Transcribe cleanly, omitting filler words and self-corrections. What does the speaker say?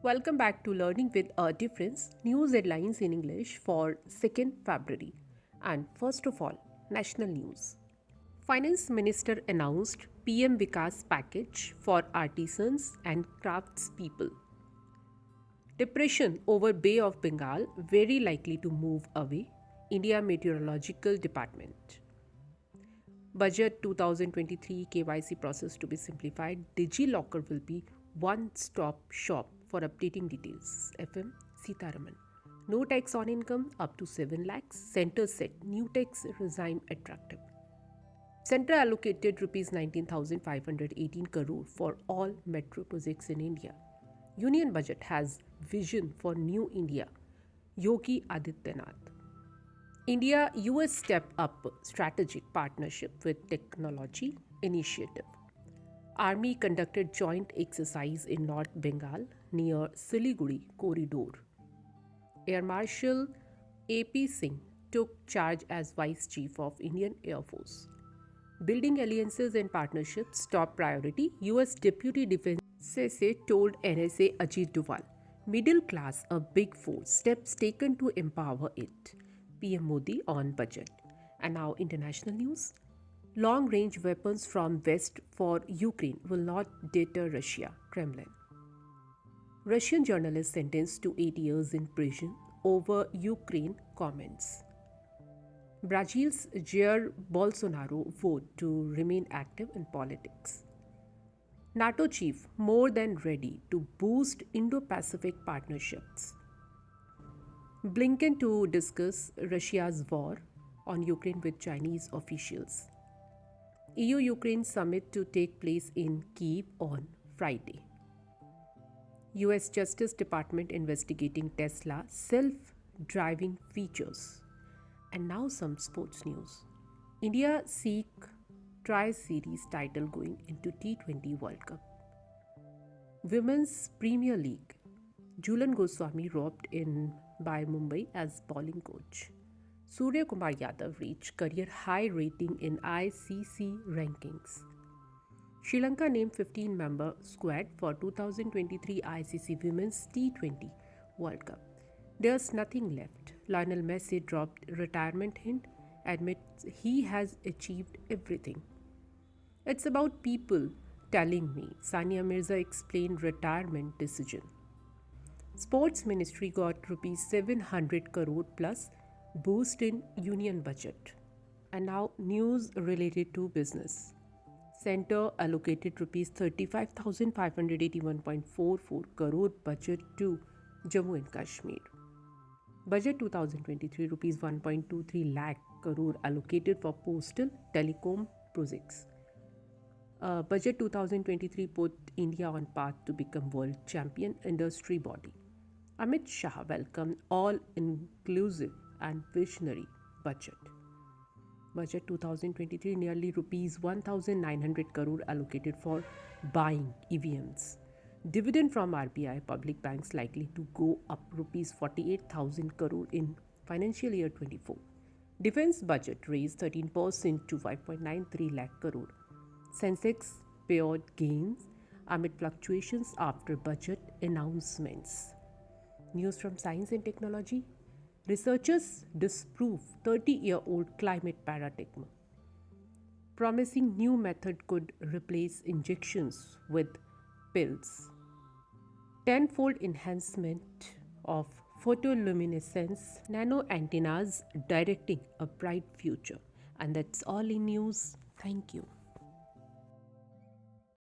Welcome back to Learning with a Difference News Headlines in English for 2nd February. And first of all, national news. Finance Minister announced PM Vikas package for artisans and craftspeople. Depression over Bay of Bengal very likely to move away. India Meteorological Department. Budget 2023 KYC process to be simplified. DigiLocker will be one-stop shop for updating details. FM Sitaraman. No tax on income up to 7 lakhs. Centre set new tax regime attractive. Centre allocated rupees 19,518 crore for all metro projects in India. Union budget has vision for new India. Yogi Adityanath. India US step up strategic partnership with technology initiative. Army conducted joint exercise in North Bengal near Siliguri corridor. Air Marshal AP Singh took charge as Vice Chief of Indian Air Force. Building alliances and partnerships top priority, US Deputy Defense Secretary told NSA Ajit Doval. Middle class a big force, steps taken to empower it. PM Modi on budget. And now international news. Long range weapons from West for Ukraine will not deter Russia, Kremlin. Russian journalist sentenced to 8 years in prison over Ukraine comments. Brazil's Jair Bolsonaro vote to remain active in politics. NATO chief more than ready to boost Indo-Pacific partnerships. Blinken to discuss Russia's war on Ukraine with Chinese officials. EU-Ukraine summit to take place in Kyiv on Friday. US Justice Department investigating Tesla self-driving features. And now some sports news. India seek Tri-Series title going into T20 World Cup. Women's Premier League. Jhulan Goswami robbed in by Mumbai as bowling coach. Surya Kumar Yadav reached career high rating in ICC rankings. Sri Lanka named 15-member squad for 2023 ICC Women's T20 World Cup. There's nothing left. Lionel Messi dropped retirement hint, admits he has achieved everything. It's about people telling me, Sania Mirza explained retirement decision. Sports Ministry got rupees 700 crore plus boost in union budget. And now news related to business. Centre allocated rupees 35,581.44 crore budget to Jammu and Kashmir. Budget 2023 rupees 1.23 lakh crore allocated for postal telecom projects. Budget 2023 put India on path to become world champion industry body. Amit Shah welcomed all-inclusive and visionary budget. Budget 2023 nearly rupees 1,900 crore allocated for buying EVMs. Dividend from RBI public banks likely to go up rupees 48,000 crore in financial year 24. Defense budget raised 13% to 5.93 lakh crore. Sensex payout gains amid fluctuations after budget announcements. News from Science and Technology. Researchers disprove 30-year-old climate paradigm. Promising new method could replace injections with pills. Tenfold enhancement of photoluminescence nano antennas directing a bright future. And that's all in news. Thank you.